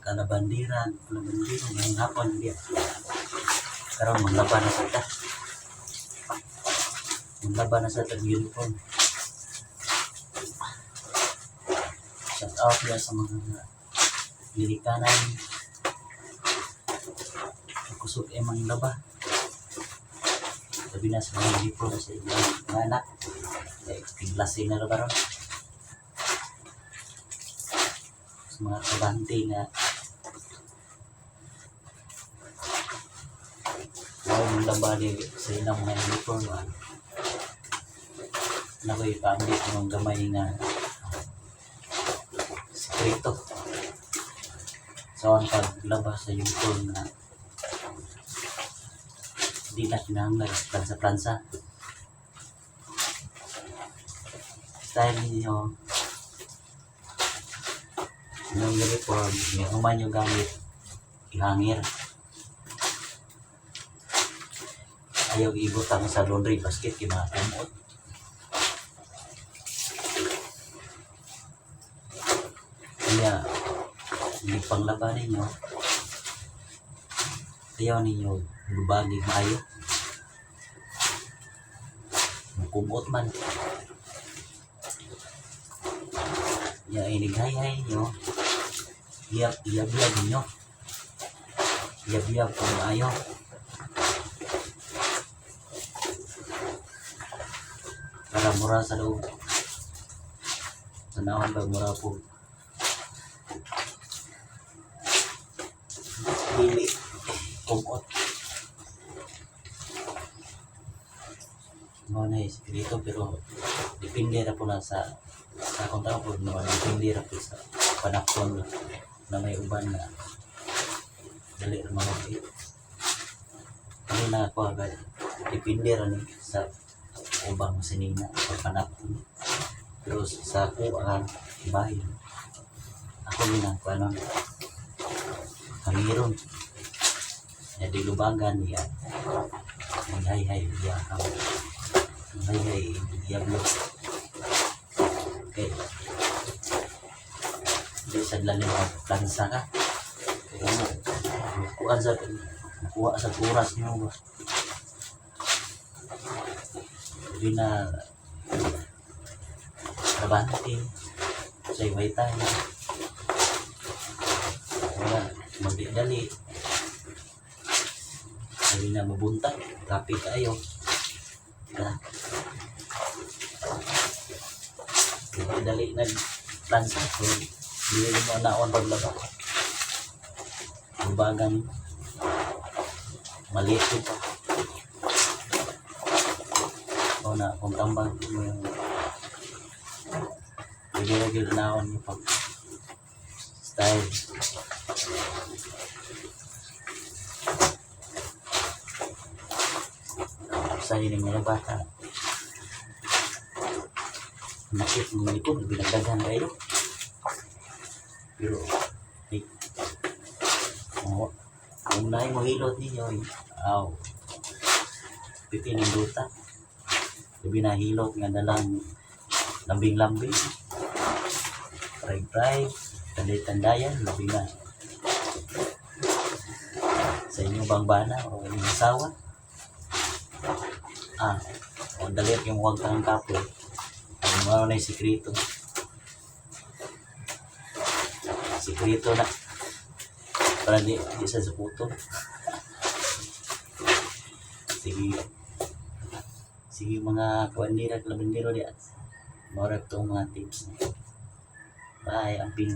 kalabandiro ngayong hapon dia. Karon maglaban na sa ta. Maglaban na sa tag-uniform. Shout out ya sa mga lirikanan. Kusog emang laba. Sabi na sa mga uniform sa mga anak. Tiglasin na rin karon. Mga kabante na yung labari sa ilang mga uniform na ko ipa-update ng gamay na sekreto sa paglaba sa uniform na hindi na kinahanglan plansa-plansa style ninyo yung uniform, may uman yung gamit ihangir. Ayaw ibutang sa laundry basket kimakamot. Kaya hindi panglaban ninyo, ayaw ninyo lubagi maayo. Kumot man. Ya inighay-hay nyo. Iyab ninyo. Iyab kung ayaw. Para mura sa loob. Tanawan ba mura po. Dili. Kumot. Mga na ispirito pero depende na po na sa akong tao po naman depende na po sa panakon na may uban na dali na mga pit. Ano na ako agad depende rin sa ubang sinina sa panakon. Pero sa ako ang bahay ako ginagawa ng hangiron na dilubagan niya maghay-hay niya ako maghay-hay diablo. Okay. Hindi sa lalim ang plansa ka. Kuha sa oras nyo ba? Hindi na trabante sa ibay tayo. Wala, magdidali. Hindi na mabuntag. Kapit tayo. Dali na plansa. Hindi mo naon paglaba. Ang bagang maliit pa. O na kung tambang mo yung hindi naon yung pag style. Sa ining mga bata nakit mga likod binagdagan kayo pero kung nahin mo hilot ninyo pipining duta sabi na hilot nga dalang lambing-lambing fried tanday-tandayan labi na sa inyong bangbana o inyong asawa o dalit yung huwag kang kapo ano na yung sikrito na para di sa puto. Sige mga kabandira, kalabandiro diyan. Marag itong mga tips. Bye, amping.